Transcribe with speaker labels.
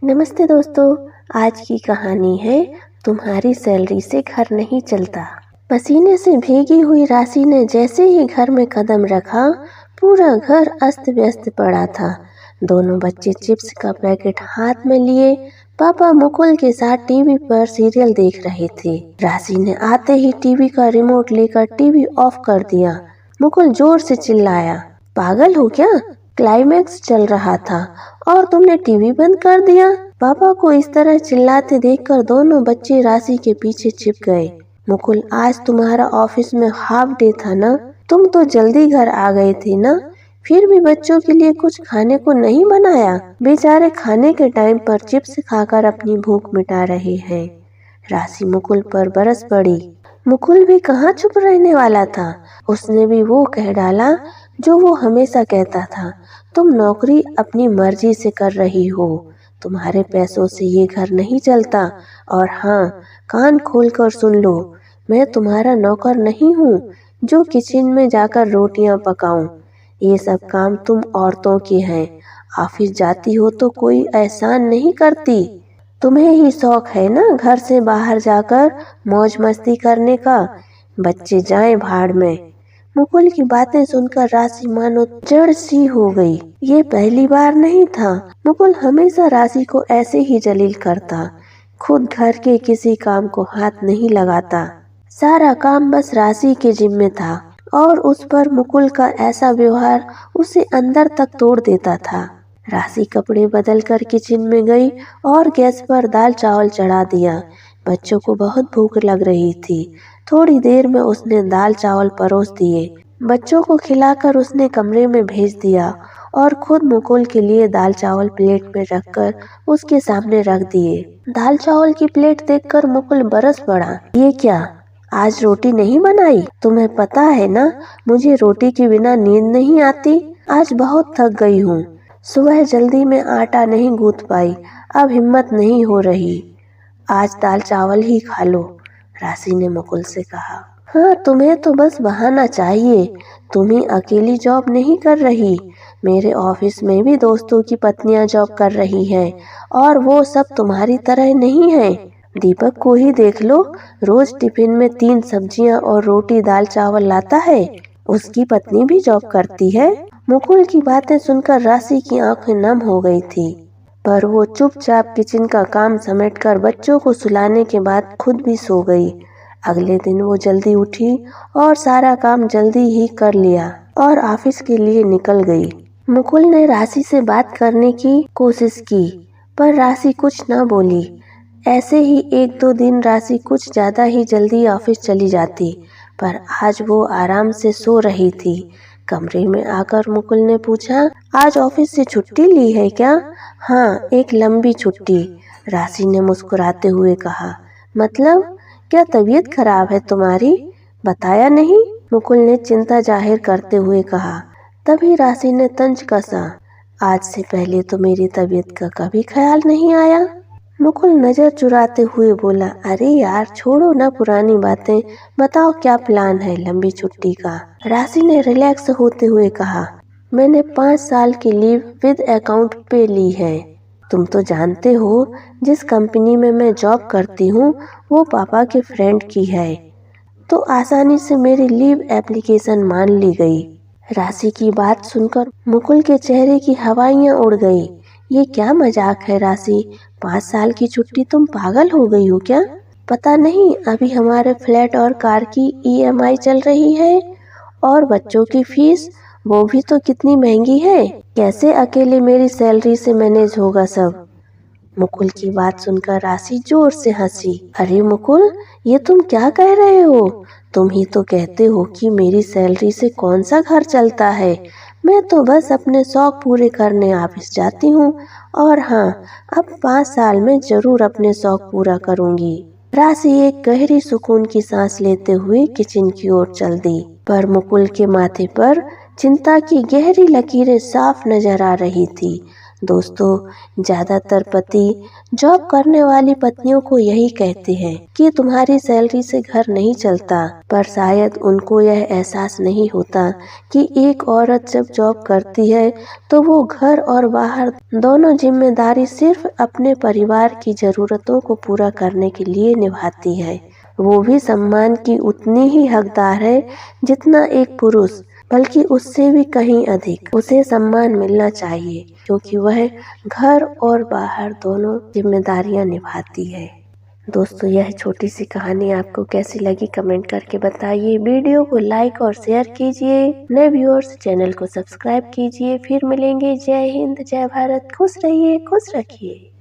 Speaker 1: नमस्ते दोस्तों। आज की कहानी है तुम्हारी सैलरी से घर नहीं चलता। पसीने से भीगी हुई राशि ने जैसे ही घर में कदम रखा, पूरा घर अस्त व्यस्त पड़ा था। दोनों बच्चे चिप्स का पैकेट हाथ में लिए पापा मुकुल के साथ टीवी पर सीरियल देख रहे थे। राशि ने आते ही टीवी का रिमोट लेकर टीवी ऑफ कर दिया। मुकुल जोर से चिल्लाया, पागल हो क्या? क्लाइमैक्स चल रहा था और तुमने टीवी बंद कर दिया। पापा को इस तरह चिल्लाते देखकर दोनों बच्चे राशि के पीछे छिप गए। मुकुल, आज तुम्हारा ऑफिस में हाफ डे था ना? तुम तो जल्दी घर आ गए थे ना? फिर भी बच्चों के लिए कुछ खाने को नहीं बनाया? बेचारे खाने के टाइम पर चिप्स खाकर अपनी भूख मिटा रहे हैं। राशि मुकुल पर बरस पड़ी। मुकुल भी कहाँ चुप रहने वाला था। उसने भी वो कह डाला जो वो हमेशा कहता था, तुम नौकरी अपनी मर्जी से कर रही हो, तुम्हारे पैसों से ये घर नहीं चलता। और हाँ, कान खोलकर सुन लो, मैं तुम्हारा नौकर नहीं हूँ जो किचन में जाकर रोटियां पकाऊं। ये सब काम तुम औरतों के हैं। ऑफिस जाती हो तो कोई एहसान नहीं करती। तुम्हें ही शौक है ना घर से बाहर जाकर मौज मस्ती करने का। बच्चे जाएं भाड़ में। मुकुल की बातें सुनकर राशि मानो जड़ सी हो गई। ये पहली बार नहीं था। मुकुल हमेशा राशि को ऐसे ही जलील करता, खुद घर के किसी काम को हाथ नहीं लगाता। सारा काम बस राशि के जिम्मे था और उस पर मुकुल का ऐसा व्यवहार उसे अंदर तक तोड़ देता था। राशि कपड़े बदल कर किचन में गई और गैस पर दाल चावल चढ़ा दिया। बच्चों को बहुत भूख लग रही थी। थोड़ी देर में उसने दाल चावल परोस दिए। बच्चों को खिलाकर उसने कमरे में भेज दिया और खुद मुकुल के लिए दाल चावल प्लेट में रखकर उसके सामने रख दिए। दाल चावल की प्लेट देखकर मुकुल बरस पड़ा। ये क्या, आज रोटी नहीं बनाई? तुम्हें पता है ना, मुझे रोटी के बिना नींद नहीं आती। आज बहुत थक गई हूँ। सुबह जल्दी में आटा नहीं गूंथ पाई, अब हिम्मत नहीं हो रही। आज दाल चावल ही खा लो, राशि ने मुकुल से कहा। हाँ, तुम्हें तो बस बहाना चाहिए। तुम ही अकेली जॉब नहीं कर रही, मेरे ऑफिस में भी दोस्तों की पत्नियां जॉब कर रही हैं और वो सब तुम्हारी तरह नहीं हैं। दीपक को ही देख लो, रोज टिफिन में 3 सब्जियां और रोटी दाल चावल लाता है। उसकी पत्नी भी जॉब करती है। मुकुल की बातें सुनकर राशि की आंखें नम हो गई थी, पर वो चुपचाप किचन का काम समेटकर बच्चों को सुलाने के बाद खुद भी सो गई। अगले दिन वो जल्दी उठी और सारा काम जल्दी ही कर लिया और ऑफिस के लिए निकल गई। मुकुल ने राशि से बात करने की कोशिश की, पर राशि कुछ न बोली। ऐसे ही 1-2 दिन राशि कुछ ज्यादा ही जल्दी ऑफिस चली जाती, पर आज वो आराम से सो रही थी। कमरे में आकर मुकुल ने पूछा, आज ऑफिस से छुट्टी ली है क्या? हाँ, एक लंबी छुट्टी, राशि ने मुस्कुराते हुए कहा। मतलब, क्या तबीयत खराब है तुम्हारी? बताया नहीं, मुकुल ने चिंता जाहिर करते हुए कहा। तभी राशि ने तंज कसा, आज से पहले तो मेरी तबीयत का कभी ख्याल नहीं आया। मुकुल नजर चुराते हुए बोला, अरे यार छोड़ो ना पुरानी बातें, बताओ क्या प्लान है लंबी छुट्टी का? राशि ने रिलैक्स होते हुए कहा, मैंने 5 साल की लीव विद अकाउंट पे ली है। तुम तो जानते हो, जिस कंपनी में मैं जॉब करती हूँ वो पापा के फ्रेंड की है, तो आसानी से मेरी लीव एप्लीकेशन मान ली गई। राशि की बात सुनकर मुकुल के चेहरे की हवाइयाँ उड़ गई। ये क्या मजाक है राशि? 5 साल की छुट्टी, तुम पागल हो गई हो क्या? पता नहीं, अभी हमारे फ्लैट और कार की EMI चल रही है और बच्चों की फीस, वो भी तो कितनी महंगी है। कैसे अकेले मेरी सैलरी से मैनेज होगा सब? मुकुल की बात सुनकर राशि जोर से हंसी। अरे मुकुल, ये तुम क्या कह रहे हो? तुम ही तो कहते हो कि मेरी सैलरी से कौन सा घर चलता है। मैं तो बस अपने शौक पूरे करने ऑफिस जाती हूँ और हाँ, अब 5 साल में जरूर अपने शौक पूरा करूँगी। राशि एक गहरी सुकून की सांस लेते हुए किचन की ओर चल दी, पर मुकुल के माथे पर चिंता की गहरी लकीरें साफ नजर आ रही थी। दोस्तों, ज्यादातर पति जॉब करने वाली पत्नियों को यही कहते हैं कि तुम्हारी सैलरी से घर नहीं चलता, पर शायद उनको यह एहसास नहीं होता कि एक औरत जब जॉब करती है तो वो घर और बाहर दोनों जिम्मेदारी सिर्फ अपने परिवार की जरूरतों को पूरा करने के लिए निभाती है। वो भी सम्मान की उतनी ही हकदार है जितना एक पुरुष, बल्कि उससे भी कहीं अधिक। उसे सम्मान मिलना चाहिए क्योंकि वह घर और बाहर दोनों जिम्मेदारियां निभाती है। दोस्तों, यह छोटी सी कहानी आपको कैसी लगी कमेंट करके बताइए। वीडियो को लाइक और शेयर कीजिए। नए व्यूअर्स चैनल को सब्सक्राइब कीजिए। फिर मिलेंगे। जय हिंद, जय भारत। खुश रहिए, खुश रखिए।